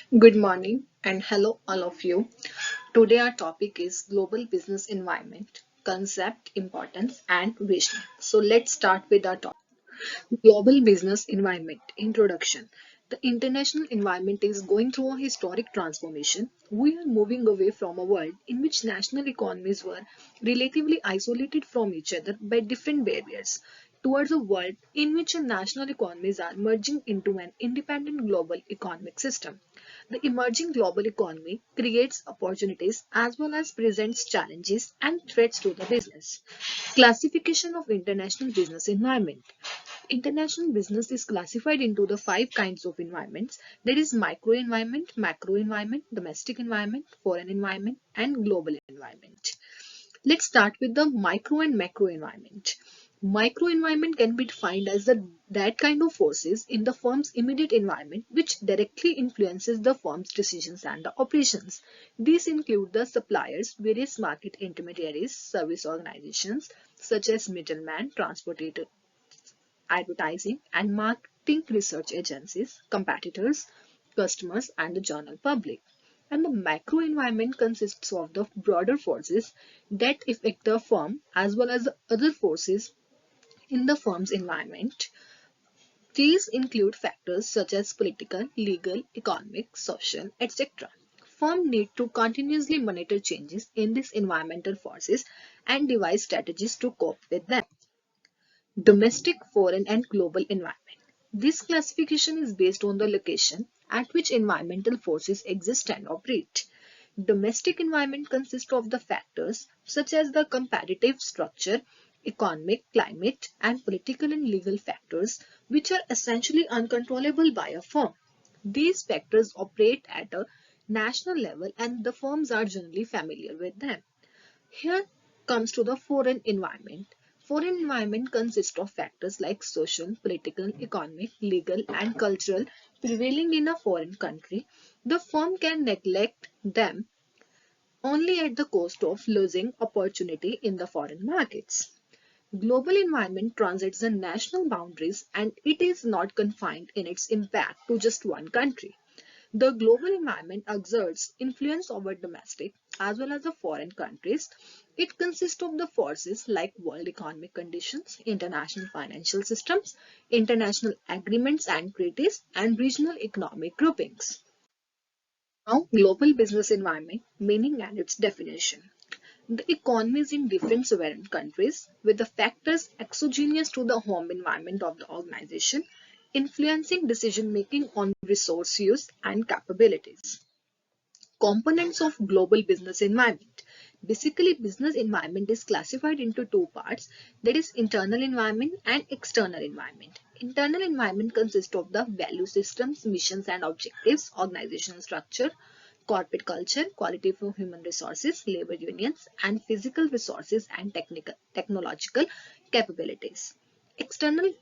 Good morning and hello all of you. Today our topic is global business environment, concept, importance and vision. So let's start with our topic. Global business environment introduction. The international environment is going through a historic transformation. We are moving away from a world in which national economies were relatively isolated from each other by different barriers towards a world in which national economies are merging into an independent global economic system. The emerging global economy creates opportunities as well as presents challenges and threats to the business. Classification of international business environment. International business is classified into the five kinds of environments, that is micro environment, macro environment, domestic environment, foreign environment and global environment. Let's start with the micro and macro environment. Micro environment can be defined as that kind of forces in the firm's immediate environment which directly influences the firm's decisions and the operations. These include the suppliers, various market intermediaries, service organizations such as middlemen, transportators, advertising and marketing research agencies, competitors, customers, and the general public. And the macro environment consists of the broader forces that affect the firm as well as the other forces in the firm's environment. These include factors such as political, legal, economic, social, etc. Firms need to continuously monitor changes in these environmental forces and devise strategies to cope with them. Domestic, foreign, and global environment. This classification is based on the location at which environmental forces exist and operate. Domestic environment consists of the factors such as the competitive structure, economic, climate, and political and legal factors which are essentially uncontrollable by a firm. These factors operate at a national level and the firms are generally familiar with them. Here comes to the foreign environment. Foreign environment consists of factors like social, political, economic, legal, and cultural prevailing in a foreign country. The firm can neglect them only at the cost of losing opportunity in the foreign markets. Global environment transcends the national boundaries and it is not confined in its impact to just one country. The global environment exerts influence over domestic as well as the foreign countries. It consists of the forces like world economic conditions, international financial systems, international agreements and treaties, and regional economic groupings. Now, global business environment, meaning and its definition. The economies in different sovereign countries, with the factors exogenous to the home environment of the organization, influencing decision making on resource use and capabilities. Components of global business environment. Basically, business environment is classified into two parts, that is internal environment and external environment. Internal environment consists of the value systems, missions and objectives, organizational structure, corporate culture, quality of human resources, labor unions, and physical resources and technological capabilities. External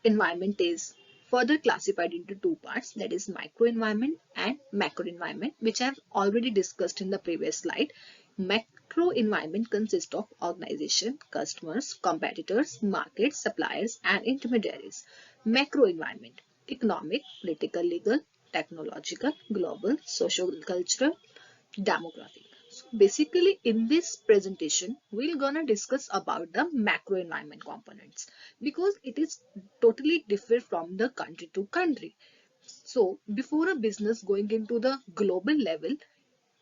environment is further classified into two parts, that is microenvironment and macroenvironment, which I have already discussed in the previous slide. Macro environment consists of organization, customers, competitors, markets, suppliers, and intermediaries. Macro environment: economic, political, legal, technological, global, social, cultural, demographic. So basically in this presentation we're gonna discuss about the macro environment components because it is totally different from the country to country. So before a business going into the global level,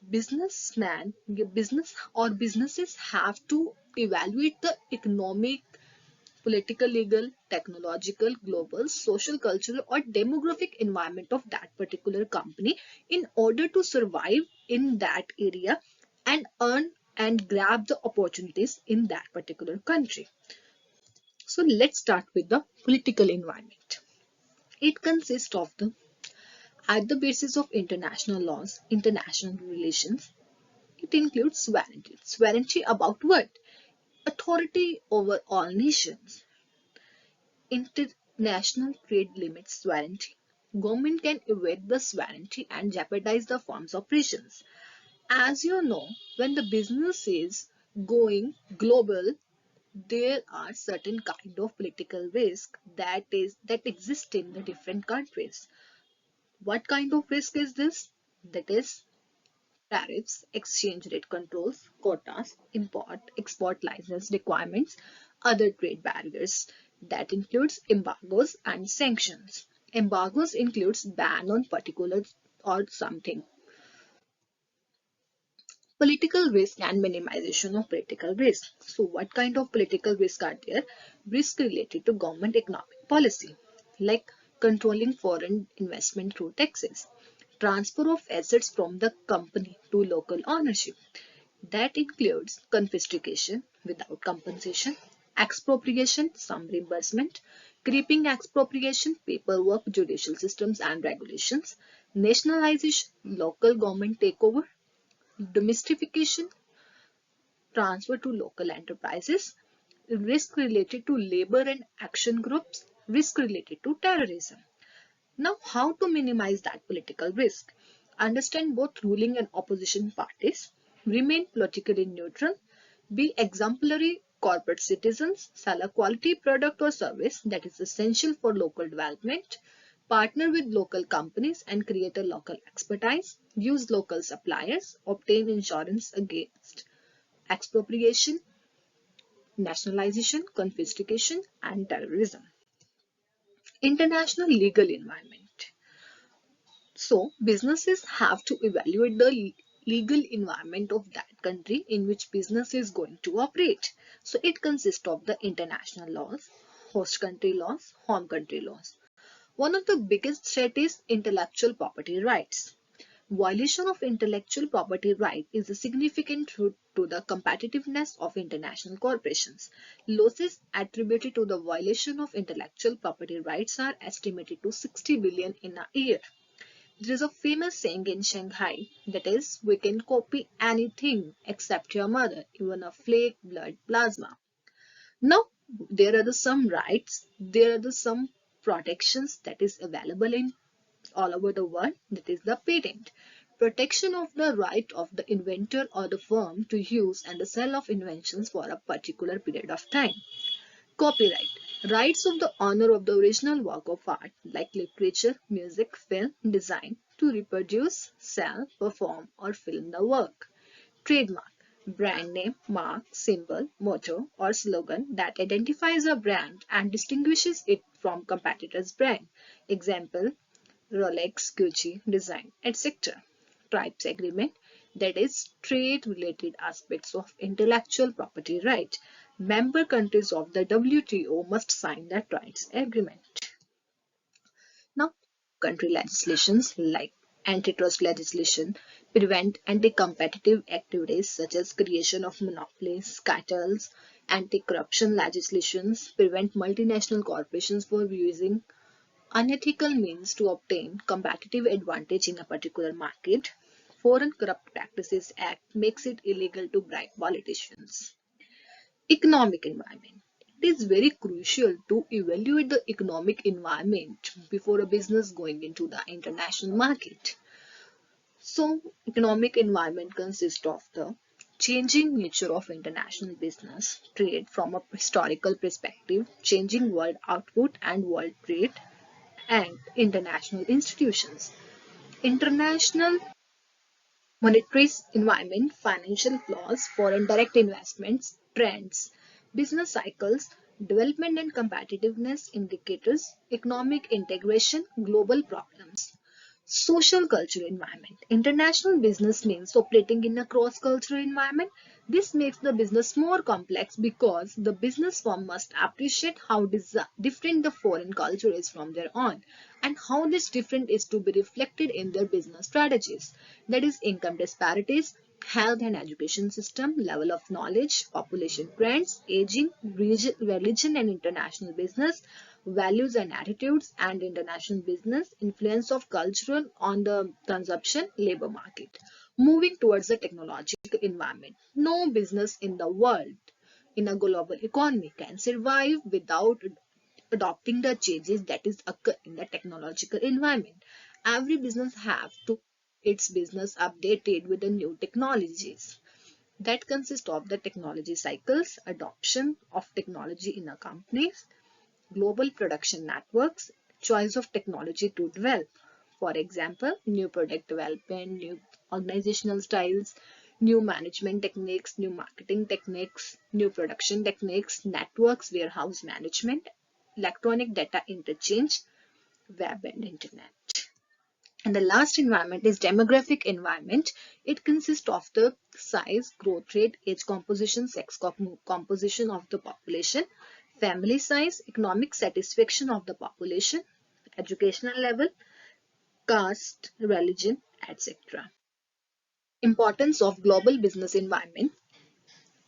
businessman business or businesses have to evaluate the economic, political, legal, technological, global, social, cultural, or demographic environment of that particular company in order to survive in that area and earn and grab the opportunities in that particular country. So let's start with the political environment. It consists of the at the basis of international laws, international relations. It includes sovereignty. Sovereignty about what? Authority over all nations. International trade limits sovereignty. Government can evade the sovereignty and jeopardize the firm's operations. As you know, when the business is going global, there are certain kind of political risk that exist in the different countries. What kind of risk is this? that is tariffs, exchange rate controls, quotas, import, export license requirements, other trade barriers. That includes embargoes and sanctions. Embargoes includes ban on particular or something. Political risk and minimization of political risk. So what kind of political risk are there? Risk related to government economic policy, like controlling foreign investment through taxes, transfer of assets from the company to local ownership. That includes confiscation without compensation, expropriation, some reimbursement, creeping expropriation, paperwork, judicial systems and regulations, nationalization, local government takeover, domestication, transfer to local enterprises, risk related to labor and action groups, risk related to terrorism. Now, how to minimize that political risk? Understand both ruling and opposition parties, remain politically neutral, be exemplary corporate citizens, sell a quality product or service that is essential for local development, partner with local companies and create a local expertise, use local suppliers, obtain insurance against expropriation, nationalization, confiscation, and terrorism. International legal environment. So, businesses have to evaluate the legal environment of that country in which business is going to operate. So, it consists of the international laws, host country laws, home country laws. One of the biggest threat is intellectual property rights. Violation of intellectual property right is a significant threat to the competitiveness of international corporations. Losses attributed to the violation of intellectual property rights are estimated to 60 billion in a year. There is a famous saying in Shanghai that is, we can copy anything except your mother, even a flake blood plasma. Now, there are some rights, there are some protections that is available in all over the world, that is the patent. Protection of the right of the inventor or the firm to use and the sell of inventions for a particular period of time. Copyright. Rights of the owner of the original work of art like literature, music, film, design to reproduce, sell, perform or film the work. Trademark. Brand name, mark, symbol, motto or slogan that identifies a brand and distinguishes it from competitors' brand. Example, Rolex, Gucci, design, etc. TRIPS agreement, that is trade-related aspects of intellectual property right. Member countries of the WTO must sign the TRIPS agreement. Now, country legislations like antitrust legislation prevent anti-competitive activities such as creation of monopolies, cartels. Anti-corruption legislations prevent multinational corporations from using unethical means to obtain competitive advantage in a particular market. Foreign Corrupt Practices Act makes it illegal to bribe politicians. Economic environment. It is very crucial to evaluate the economic environment before a business going into the international market. So, economic environment consists of the changing nature of international business, trade from a historical perspective, changing world output and world trade, and international institutions. International monetary environment, financial flows, foreign direct investments, trends, business cycles, development and competitiveness indicators, economic integration, global problems. Social cultural environment. International business means operating in a cross-cultural environment. This makes the business more complex because the business firm must appreciate how different the foreign culture is from their own and how this different is to be reflected in their business strategies. That is income disparities, health and education system, level of knowledge, population trends, aging, religion and international business, values and attitudes, and international business, influence of cultural on the consumption labor market. Moving towards the technological environment. No business in the world in a global economy can survive without adopting the changes that is occur in the technological environment. Every business have to its business updated with the new technologies that consist of the technology cycles, adoption of technology in a companies, global production networks, choice of technology to develop. For example, new product development, new organizational styles, new management techniques, new marketing techniques, new production techniques, networks, warehouse management, electronic data interchange, web and internet. And the last environment is demographic environment. It consists of the size, growth rate, age composition, sex composition of the population, family size, economic satisfaction of the population, educational level, caste, religion, etc. Importance of global business environment: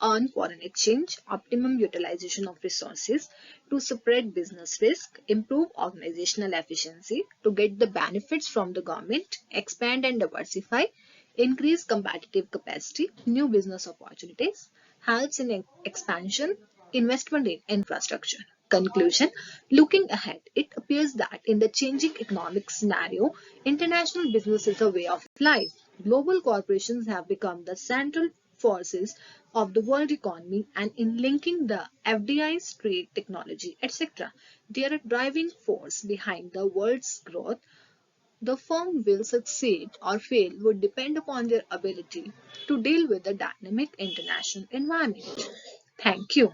earn foreign exchange, optimum utilization of resources, to spread business risk, improve organizational efficiency, to get the benefits from the government, expand and diversify, increase competitive capacity, new business opportunities, helps in expansion, investment in infrastructure. Conclusion: looking ahead, it appears that in the changing economic scenario, international business is a way of life. Global corporations have become the central forces of the world economy, and in linking the FDI's trade, technology, etc. They are a driving force behind the world's growth. The firm will succeed or fail would depend upon their ability to deal with the dynamic international environment. Thank you.